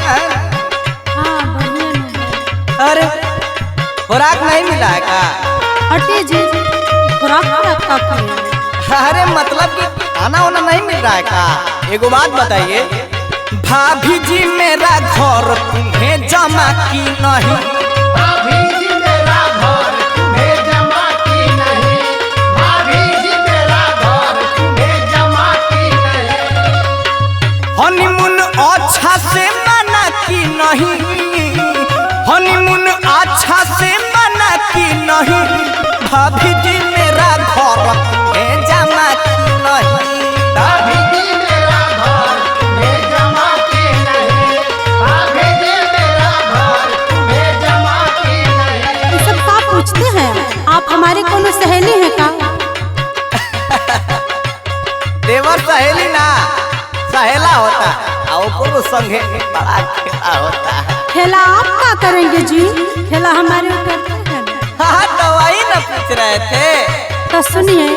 बढ़िया है? हाँ बढ़िया नहीं। अरे खुराक नहीं मिला है का? हटे जी, खुराक का अरे मतलब कि खाना वाना नहीं मिल रहा है का? एगो बात बताइए, भाभी जी मेरा घर तुम्हें जमा की नहीं? भाभी जी मेरा घर तुम्हें जमा की नहीं, भाभी जी मेरा घर तुम्हें जमा की नहीं। हनीमून अच्छा से मना की नहीं? हनीमून अच्छा से मना की नहीं? भाभी जी मेरा घर तुम्हें जमा की नहीं? भाभी जी मेरा घर तुम्हें जमा की नहीं, भाभी जी मेरा घर तुम्हें जमा की नहीं। ये सब का पूछते हैं? आप हमारे कोनो सहेली हैं का? देवर सहेली ना सहेला होता है और कोनो संगे बड़ा खेला होता है। खेला आप क्या करेंगे जी? खेला हमारे करते हैं। हाँ तो वही ना पूछ रहे थे। तो सुनिए,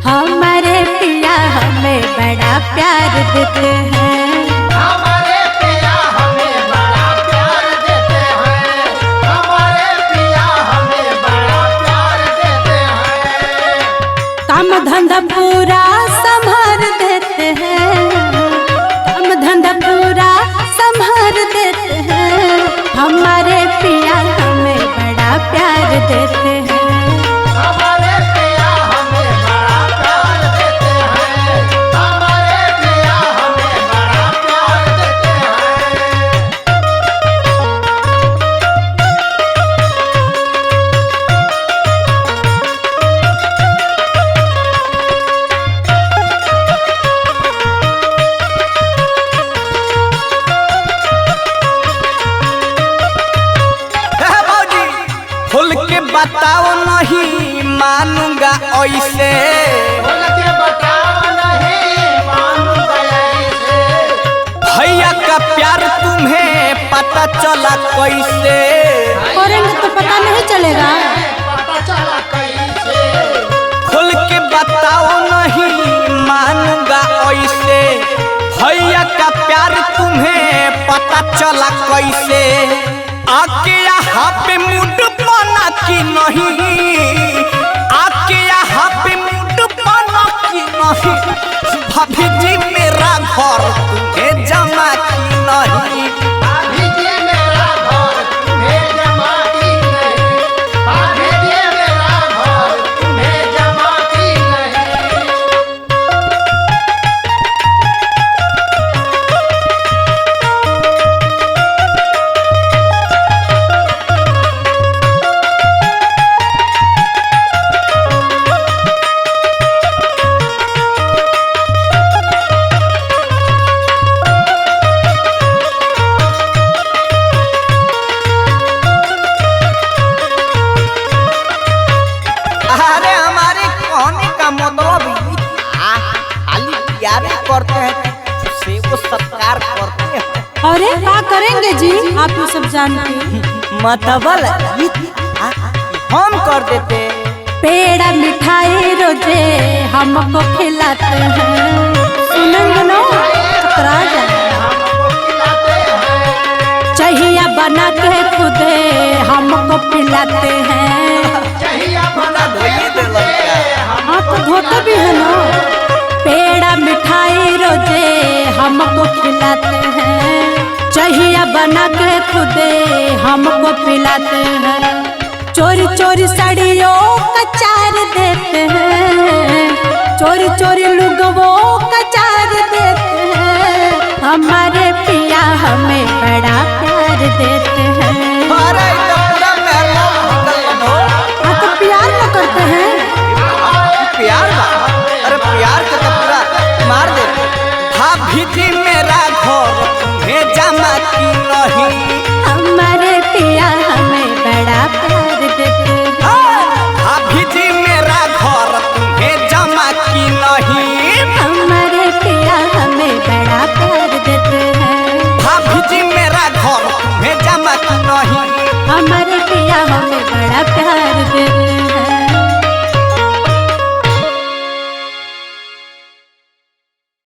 हमारे पिया हमें बड़ा प्यार देते हैं। हमारे पिया हमें बड़ा प्यार देते हैं, हमारे पिया हमें बड़ा प्यार देते हैं। काम धंधा पूरा संभाल देते हैं, काम धंधा पूरा संभाल देते हैं। हमारे पिया हमें बड़ा प्यार देते हैं। हमारे पिया हमें बड़ा प्यार देते हैं, हमारे पिया हमें बड़ा प्यार देते हैं। बाबूजी खुल के बताओ नहीं मानूंगा ऐसे। बोल के बताओ नहीं मानूंगा ऐसे, भैया का प्यार तुम्हें पता चला कैसे? करेंगे तो पता नहीं चलेगा। पता चला कैसे। खुल के बताओ नहीं मानूंगा ऐसे। भैया का प्यार तुम्हें पता चला कैसे? आके यहाँ पे मूड बना की नहीं? आके यहाँ पे मूड बना की नहीं? भाभी जी मेरा घर तुम्हें जमा की नहीं? भाभी जी मेरा घर तुम्हें जमा की नहीं, भाभी जी मेरा घर तुम्हें जमा की नहीं। अरे हमारे कहने का मतलब ये था, खाली प्यारे करते हैं से वो सत्कार करते हैं। अरे क्या करेंगे जी? आप ये सब जानते हैं। मतबल ये था कि हम कर देते। पेड़ा मिठाई रोजे हमको खिलाते हैं। सुनेंगे ना चकरा जाए। हमको खिलाते हैं, चाहिए बना के खुदे हमको पिलाते हैं। चाहिए बना धोइए दे लड़का। आप तो धोते भी है ना। पेड़ा मिठाई रोजे हमको खिलाते हैं। चाहिए बना के खुदे हमको पिलाते हैं। चोरी चोरी साड़ियों का चार देते हैं। चोरी चोरी लुगवों का चार देते हैं। हमारे पिया हमें बड़ा प्यार देते हैं। अरे ये तो पूरा महल मंगल हो। आप तो प्यार न करते हैं। प्यार बा? अरे प्यार के तो पूरा मार देते। भाभी जी मेरा घर तुम्हें जमा की नहीं?